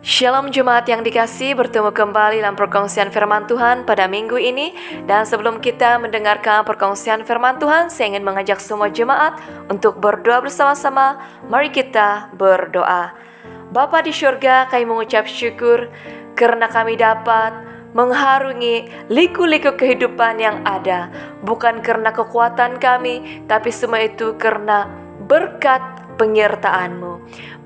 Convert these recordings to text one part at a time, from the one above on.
Shalom Jemaat yang dikasihi, bertemu kembali dalam perkongsian firman Tuhan pada minggu ini. Dan sebelum kita mendengarkan perkongsian firman Tuhan, saya ingin mengajak semua jemaat untuk berdoa bersama-sama. Mari kita berdoa. Bapa di surga, kami mengucap syukur karena kami dapat mengharungi liku-liku kehidupan yang ada. Bukan karena kekuatan kami, tapi semua itu karena berkat penyertaan-Mu.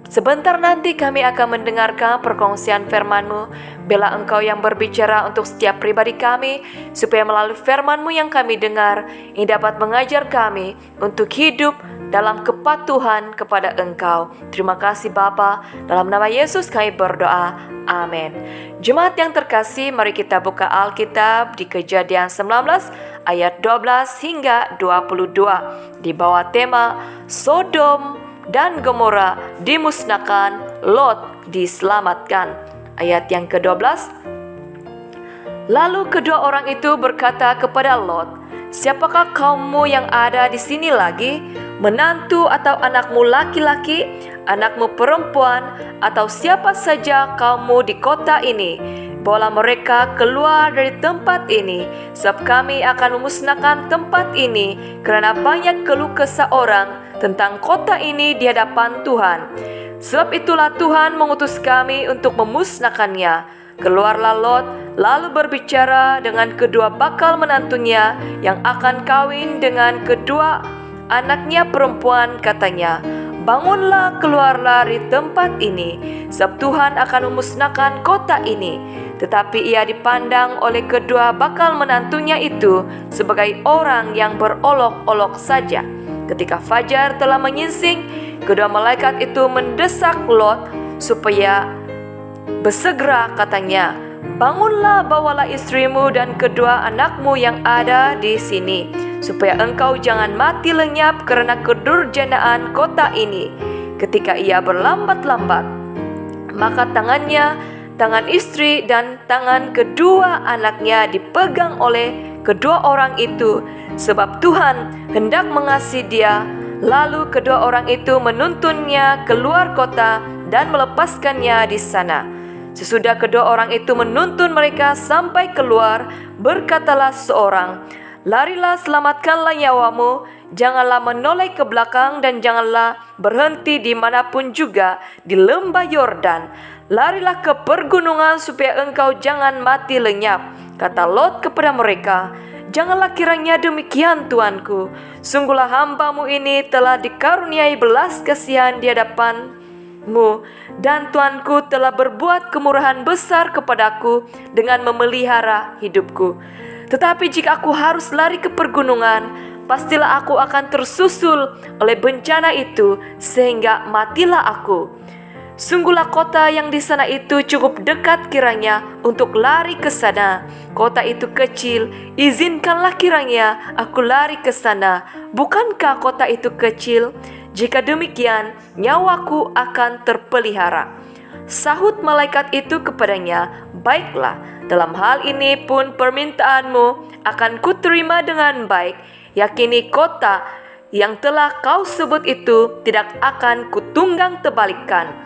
Sebentar nanti kami akan mendengarkan perkongsian firman-Mu. Biarlah Engkau yang berbicara untuk setiap pribadi kami, supaya melalui firman-Mu yang kami dengar, ini dapat mengajar kami untuk hidup dalam kepatuhan kepada Engkau. Terima kasih Bapa, dalam nama Yesus kami berdoa. Amin. Jemaat yang terkasih, mari kita buka Alkitab di Kejadian 19 ayat 12 hingga 22 di bawah tema Sodom dan Gomora dimusnahkan, Lot diselamatkan. Ayat yang ke-12. Lalu kedua orang itu berkata kepada Lot, "Siapakah kaummu yang ada di sini lagi? Menantu atau anakmu laki-laki, anakmu perempuan, atau siapa saja kaummu di kota ini? Bawalah mereka keluar dari tempat ini, sebab kami akan memusnahkan tempat ini, karena banyak keluh kesah orang tentang kota ini di hadapan Tuhan. Sebab itulah Tuhan mengutus kami untuk memusnahkannya." Keluarlah Lot, lalu berbicara dengan kedua bakal menantunya yang akan kawin dengan kedua anaknya perempuan, katanya, "Bangunlah, keluarlah dari tempat ini, sebab Tuhan akan memusnahkan kota ini." Tetapi ia dipandang oleh kedua bakal menantunya itu sebagai orang yang berolok-olok saja. Ketika fajar telah menyingsing, kedua malaikat itu mendesak Lot supaya bersegera, katanya, "Bangunlah, bawalah istrimu dan kedua anakmu yang ada di sini, supaya engkau jangan mati lenyap karena kedurjanaan kota ini." Ketika ia berlambat-lambat, maka tangan istri dan tangan kedua anaknya dipegang oleh kedua orang itu, sebab Tuhan hendak mengasihi dia. Lalu kedua orang itu menuntunnya keluar kota dan melepaskannya di sana. Sesudah kedua orang itu menuntun mereka sampai keluar, berkatalah seorang, "Larilah, selamatkanlah nyawamu, janganlah menoleh ke belakang dan janganlah berhenti dimanapun juga di lembah Yordan. Larilah ke pergunungan supaya engkau jangan mati lenyap." Kata Lot kepada mereka, "Janganlah kiranya demikian, tuanku. Sungguhlah hambamu ini telah dikaruniai belas kasihan di hadapanmu, dan tuanku telah berbuat kemurahan besar kepadaku dengan memelihara hidupku. Tetapi jika aku harus lari ke pergunungan, pastilah aku akan tersusul oleh bencana itu sehingga matilah aku. Sungguhlah kota yang di sana itu cukup dekat kiranya untuk lari ke sana. Kota itu kecil, izinkanlah kiranya aku lari ke sana. Bukankah kota itu kecil? Jika demikian, nyawaku akan terpelihara." Sahut malaikat itu kepadanya, "Baiklah, dalam hal ini pun permintaanmu akan kuterima dengan baik. Yakini kota yang telah kau sebut itu tidak akan kutunggang tebalikkan.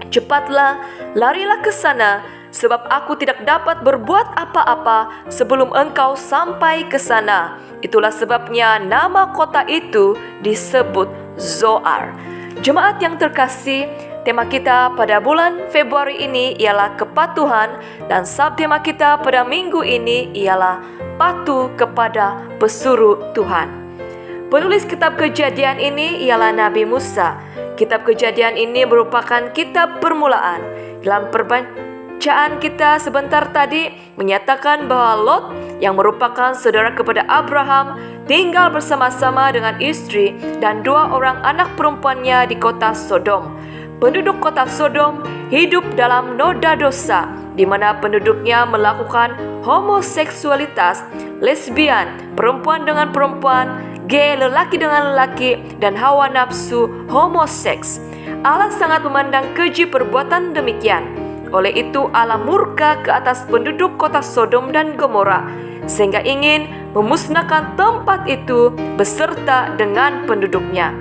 Cepatlah, larilah ke sana, sebab aku tidak dapat berbuat apa-apa sebelum engkau sampai ke sana." Itulah sebabnya nama kota itu disebut Zoar. Jemaat yang terkasih, tema kita pada bulan Februari ini ialah kepatuhan, dan subtema kita pada minggu ini ialah patuh kepada pesuruh Tuhan. Penulis kitab Kejadian ini ialah Nabi Musa. Kitab Kejadian ini merupakan kitab permulaan. Dalam perbacaan kita sebentar tadi menyatakan bahwa Lot yang merupakan saudara kepada Abraham tinggal bersama-sama dengan istri dan dua orang anak perempuannya di kota Sodom. Penduduk kota Sodom hidup dalam noda dosa, di mana penduduknya melakukan homoseksualitas, lesbian, perempuan dengan perempuan, gay, lelaki dengan lelaki, dan hawa nafsu homoseks. Allah sangat memandang keji perbuatan demikian. Oleh itu Allah murka ke atas penduduk kota Sodom dan Gomora, sehingga ingin memusnahkan tempat itu beserta dengan penduduknya.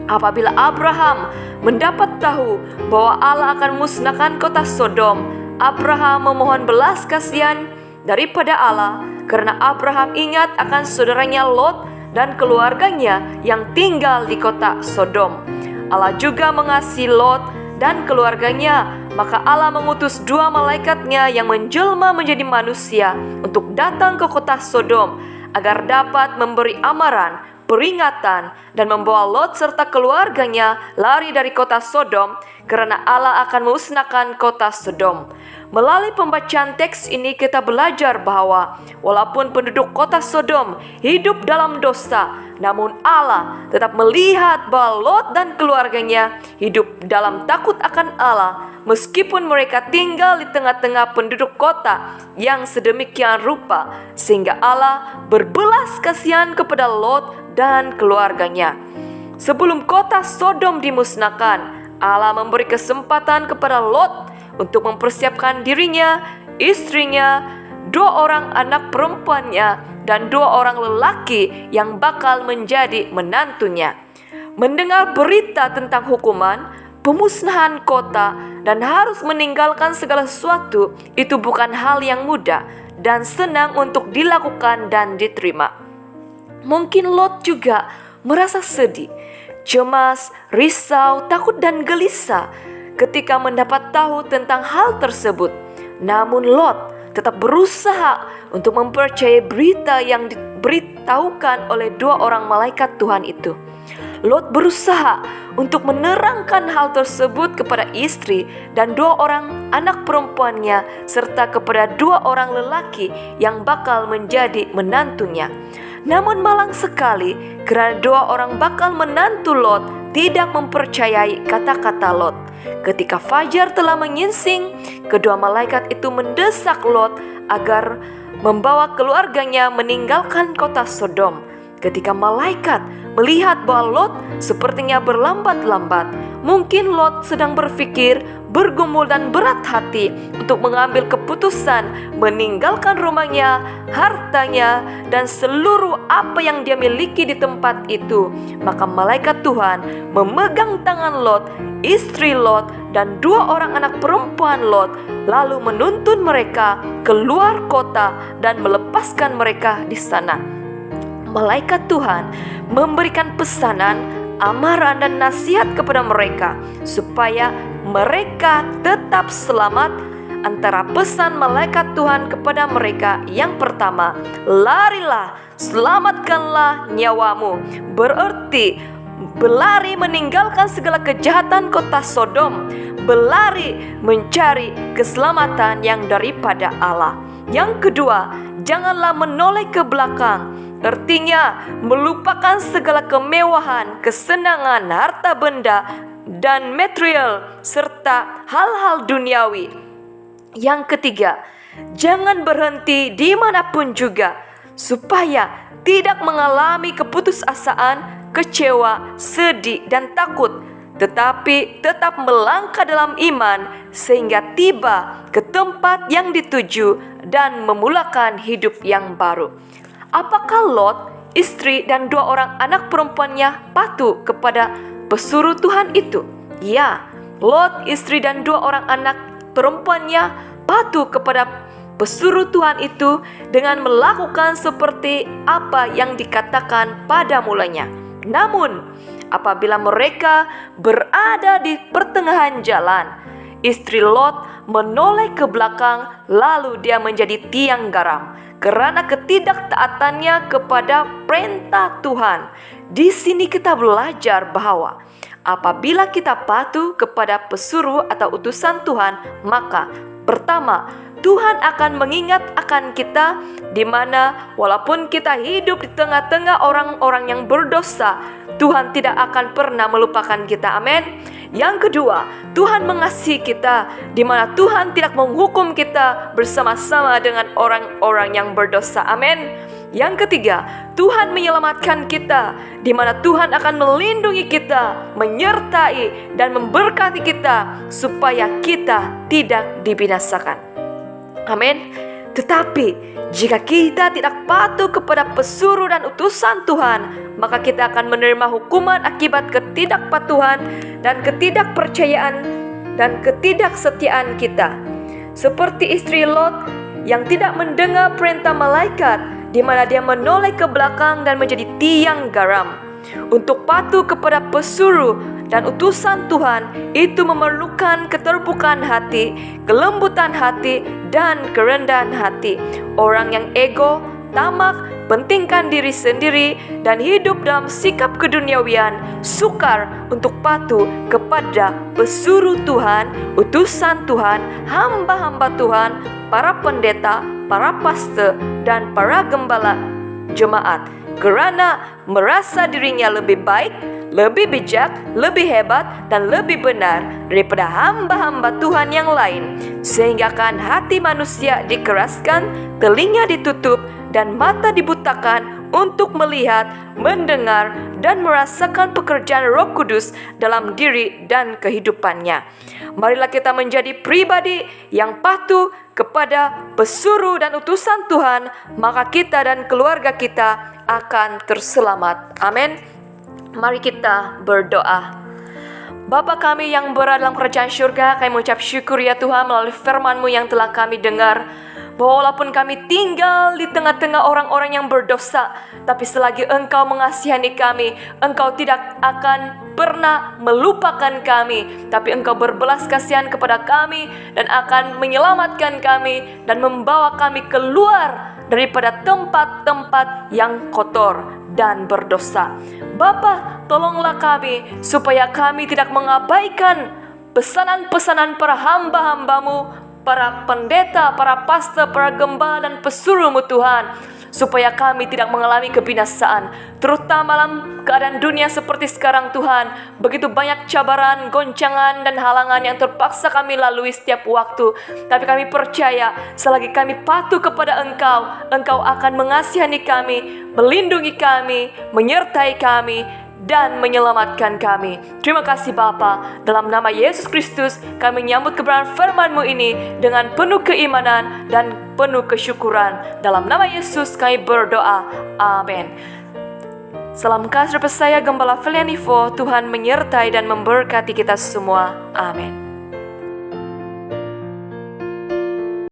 Apabila Abraham mendapat tahu bahwa Allah akan musnahkan kota Sodom, Abraham memohon belas kasihan daripada Allah karena Abraham ingat akan saudaranya Lot dan keluarganya yang tinggal di kota Sodom. Allah juga mengasihi Lot dan keluarganya, maka Allah mengutus 2 malaikatnya yang menjelma menjadi manusia untuk datang ke kota Sodom agar dapat memberi amaran, peringatan, dan membawa Lot serta keluarganya lari dari kota Sodom karena Allah akan memusnahkan kota Sodom. Melalui pembacaan teks ini kita belajar bahwa walaupun penduduk kota Sodom hidup dalam dosa, namun Allah tetap melihat bahwa Lot dan keluarganya hidup dalam takut akan Allah, meskipun mereka tinggal di tengah-tengah penduduk kota yang sedemikian rupa, sehingga Allah berbelas kasihan kepada Lot dan keluarganya. Sebelum kota Sodom dimusnahkan, Allah memberi kesempatan kepada Lot untuk mempersiapkan dirinya, istrinya, 2 orang anak perempuannya, dan 2 orang lelaki yang bakal menjadi menantunya. Mendengar berita tentang hukuman, pemusnahan kota, dan harus meninggalkan segala sesuatu, itu bukan hal yang mudah dan senang untuk dilakukan dan diterima. Mungkin Lot juga merasa sedih, cemas, risau, takut, dan gelisah ketika mendapat tahu tentang hal tersebut. Namun Lot tetap berusaha untuk mempercayai berita yang diberitahukan oleh 2 orang malaikat Tuhan itu. Lot berusaha untuk menerangkan hal tersebut kepada istri dan 2 orang anak perempuannya serta kepada 2 orang lelaki yang bakal menjadi menantunya. Namun malang sekali karena 2 orang bakal menantu Lot tidak mempercayai kata-kata Lot. Ketika fajar telah menyingsing, kedua malaikat itu mendesak Lot agar membawa keluarganya meninggalkan kota Sodom. Ketika malaikat melihat bahwa Lot sepertinya berlambat-lambat, mungkin Lot sedang berpikir, bergumul dan berat hati untuk mengambil keputusan meninggalkan rumahnya, hartanya, dan seluruh apa yang dia miliki di tempat itu. Maka malaikat Tuhan memegang tangan Lot, istri Lot, dan 2 orang anak perempuan Lot, lalu menuntun mereka keluar kota dan melepaskan mereka di sana. Malaikat Tuhan memberikan pesanan, amaran, dan nasihat kepada mereka supaya mereka tetap selamat. Antara pesan malaikat Tuhan kepada mereka yang pertama, larilah, selamatkanlah nyawamu, berarti berlari meninggalkan segala kejahatan kota Sodom, berlari mencari keselamatan yang daripada Allah. Yang kedua, janganlah menoleh ke belakang, artinya melupakan segala kemewahan, kesenangan, harta benda, dan material, serta hal-hal duniawi. Yang ketiga, jangan berhenti dimanapun juga, supaya tidak mengalami keputusasaan, kecewa, sedih, dan takut, tetapi tetap melangkah dalam iman sehingga tiba ke tempat yang dituju dan memulakan hidup yang baru. Apakah Lot, istri, dan 2 orang anak perempuannya patuh kepada pesuruh Tuhan itu? Ya, Lot, istri, dan 2 orang anak perempuannya patuh kepada pesuruh Tuhan itu dengan melakukan seperti apa yang dikatakan pada mulanya. Namun, apabila mereka berada di pertengahan jalan, istri Lot menoleh ke belakang, lalu dia menjadi tiang garam karena ketidaktaatannya kepada perintah Tuhan. Di sini kita belajar bahwa apabila kita patuh kepada pesuruh atau utusan Tuhan, maka pertama, Tuhan akan mengingat akan kita, di mana walaupun kita hidup di tengah-tengah orang-orang yang berdosa, Tuhan tidak akan pernah melupakan kita. Amin. Yang kedua, Tuhan mengasihi kita, di mana Tuhan tidak menghukum kita bersama-sama dengan orang-orang yang berdosa. Amin. Yang ketiga, Tuhan menyelamatkan kita, di mana Tuhan akan melindungi kita, menyertai dan memberkati kita supaya kita tidak dibinasakan. Amin. Tetapi jika kita tidak patuh kepada pesuruh dan utusan Tuhan, maka kita akan menerima hukuman akibat ketidakpatuhan dan ketidakpercayaan dan ketidaksetiaan kita. Seperti istri Lot yang tidak mendengar perintah malaikat, di mana dia menoleh ke belakang dan menjadi tiang garam. Untuk patuh kepada pesuruh dan utusan Tuhan itu memerlukan keterbukaan hati, kelembutan hati, dan kerendahan hati. Orang yang ego, tamak, pentingkan diri sendiri, dan hidup dalam sikap keduniawian, sukar untuk patuh kepada pesuruh Tuhan, utusan Tuhan, hamba-hamba Tuhan, para pendeta, para pastor, dan para gembala jemaat, kerana merasa dirinya lebih baik, lebih bijak, lebih hebat, dan lebih benar daripada hamba-hamba Tuhan yang lain. Sehingga kan hati manusia dikeraskan, telinga ditutup, dan mata dibutakan untuk melihat, mendengar, dan merasakan pekerjaan Roh Kudus dalam diri dan kehidupannya. Marilah kita menjadi pribadi yang patuh kepada pesuruh dan utusan Tuhan, maka kita dan keluarga kita akan terselamat. Amin. Mari kita berdoa. Bapa kami yang berada dalam kerajaan syurga, kami mengucap syukur ya Tuhan melalui firman-Mu yang telah kami dengar, bahwa walaupun kami tinggal di tengah-tengah orang-orang yang berdosa, tapi selagi Engkau mengasihani kami, Engkau tidak akan pernah melupakan kami, tapi Engkau berbelas kasihan kepada kami dan akan menyelamatkan kami dan membawa kami keluar daripada tempat-tempat yang kotor dan berdosa. Bapa, tolonglah kami supaya kami tidak mengabaikan pesanan-pesanan para hamba-hamba-Mu, para pendeta, para pastor, para gembala dan pesuruh-Mu Tuhan, supaya kami tidak mengalami kebinasaan, terutama dalam keadaan dunia seperti sekarang Tuhan. Begitu banyak cabaran, goncangan, dan halangan yang terpaksa kami lalui setiap waktu. Tapi kami percaya, selagi kami patuh kepada Engkau, Engkau akan mengasihani kami, melindungi kami, menyertai kami, dan menyelamatkan kami. Terima kasih Bapa. Dalam nama Yesus Kristus, kami menyambut kebenaran firman-Mu ini dengan penuh keimanan dan penuh kesyukuran. Dalam nama Yesus kami berdoa. Amin. Salam kasih dari saya Gembala Felianivo. Tuhan menyertai dan memberkati kita semua. Amin.